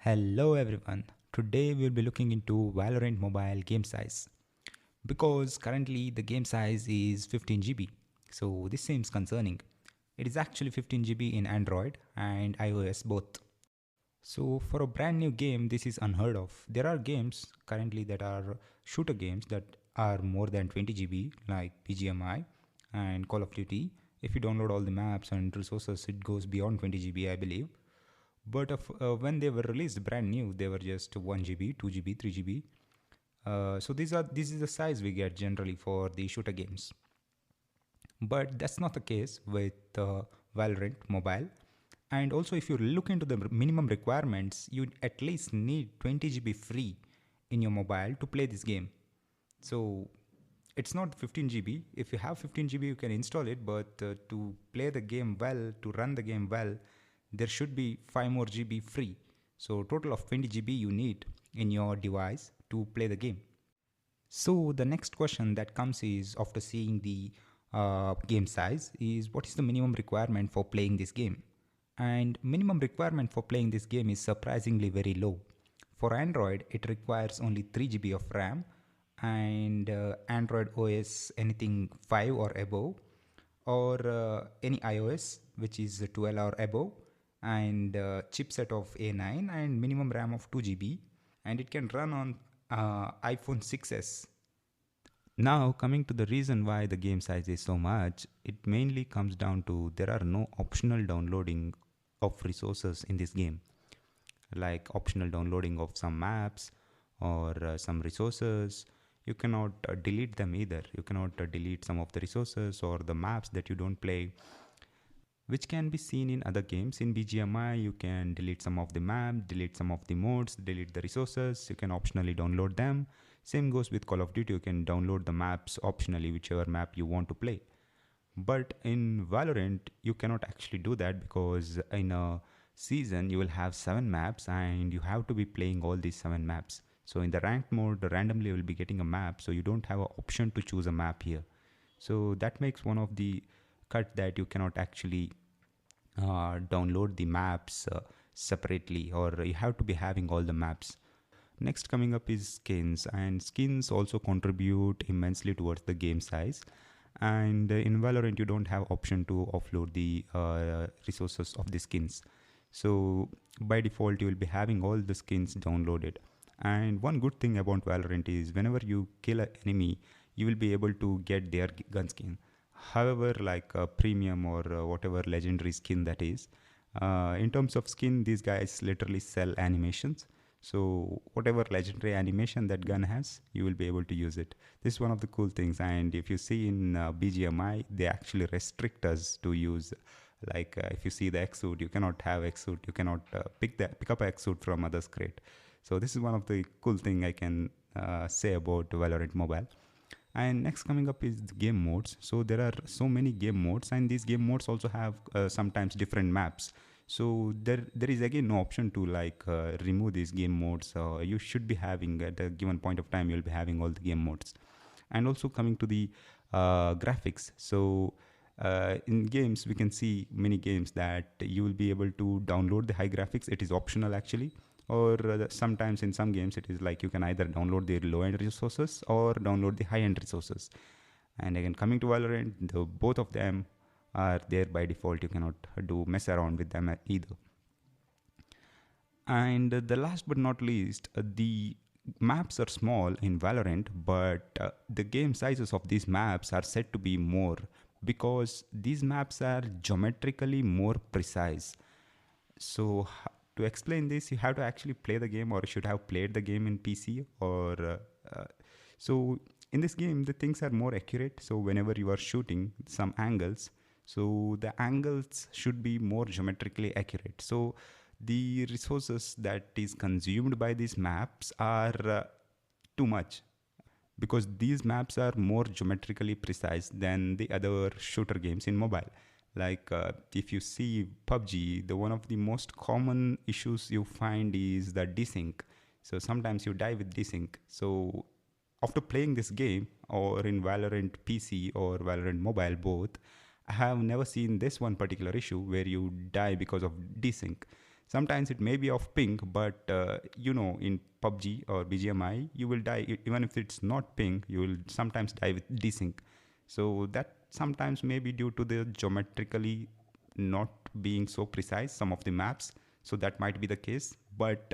Hello everyone. Today we'll be looking into Valorant Mobile game size because currently the game size is 15 GB. So this seems concerning. It is actually 15 GB in Android and iOS both. So for a brand new game this is unheard of. There are games currently that are shooter games that are more than 20 GB like PGMI and Call of Duty. If you download all the maps and resources it goes beyond 20 GB I believe. But when they were released brand new, they were just 1 GB, 2 GB, 3 GB. So this is the size we get generally for the shooter games. But that's not the case with Valorant Mobile. And also, if you look into the minimum requirements, you at least need 20 GB free in your mobile to play this game. So it's not 15 GB. If you have 15 GB, you can install it. But to play the game well, to run the game well, there should be 5 more GB free. So total of 20 GB you need in your device to play the game. So the next question that comes is after seeing the game size is what is the minimum requirement for playing this game? And minimum requirement for playing this game is surprisingly very low. For Android, it requires only 3 GB of RAM and Android OS anything 5 or above, or any iOS which is 12 or above, and chipset of A9 and minimum RAM of 2 GB, and it can run on iPhone 6s. Now, coming to the reason why the game size is so much, it mainly comes down to there are no optional downloading of resources in this game, like optional downloading of some maps or some resources. You cannot delete them either. You cannot delete some of the resources or the maps that you don't play, which can be seen in other games. In BGMI, you can delete some of the map, delete some of the modes, delete the resources. You can optionally download them. Same goes with Call of Duty. You can download the maps optionally, whichever map you want to play. But in Valorant, you cannot actually do that because in a season, you will have 7 maps and you have to be playing all these 7 maps. So in the ranked mode, randomly you will be getting a map. So you don't have an option to choose a map here. So that makes one of the cut that you cannot actually download the maps separately, or you have to be having all the maps. Next coming up is skins, and skins also contribute immensely towards the game size. And in Valorant you don't have option to offload the resources of the skins. So by default you will be having all the skins downloaded. And one good thing about Valorant is whenever you kill an enemy, you will be able to get their gun skin. However, like a premium or whatever legendary skin that is, in terms of skin, these guys literally sell animations. So whatever legendary animation that gun has, you will be able to use it. This is one of the cool things. And if you see in BGMI, they actually restrict us to use, like if you see the X-suit, you cannot have X-suit. You cannot pick up X-suit from others' crate. So this is one of the cool thing I can say about Valorant Mobile. And next coming up is the game modes. So there are so many game modes, and these game modes also have sometimes different maps. So there is again no option to like remove these game modes. You should be having at a given point of time, you'll be having all the game modes. And also coming to the graphics. So in games, we can see many games that you will be able to download the high graphics. It is optional actually. Or sometimes in some games it is like you can either download the low-end resources or download the high-end resources. And again, coming to Valorant, both of them are there by default. You cannot mess around with them either. And the last but not least, the maps are small in Valorant, but the game sizes of these maps are said to be more because these maps are geometrically more precise. So to explain this, you have to actually play the game, or you should have played the game in PC. Or so in this game, the things are more accurate. So whenever you are shooting some angles, so the angles should be more geometrically accurate. So the resources that is consumed by these maps are too much, because these maps are more geometrically precise than the other shooter games in mobile. Like if you see PUBG, the one of the most common issues you find is the desync. So sometimes you die with desync. So after playing this game, or in Valorant PC or Valorant Mobile both, I have never seen this one particular issue where you die because of desync. Sometimes it may be of ping, but in PUBG or BGMI, you will die even if it's not ping. You will sometimes die with desync. So that sometimes may be due to the geometrically not being so precise some of the maps. So that might be the case. But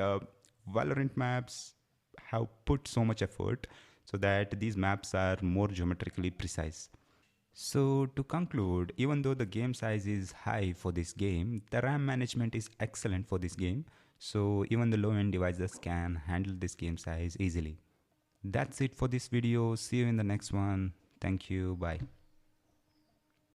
Valorant maps have put so much effort so that these maps are more geometrically precise. So to conclude, even though the game size is high for this game, the RAM management is excellent for this game. So even the low-end devices can handle this game size easily. That's it for this video. See you in the next one. Thank you. Bye.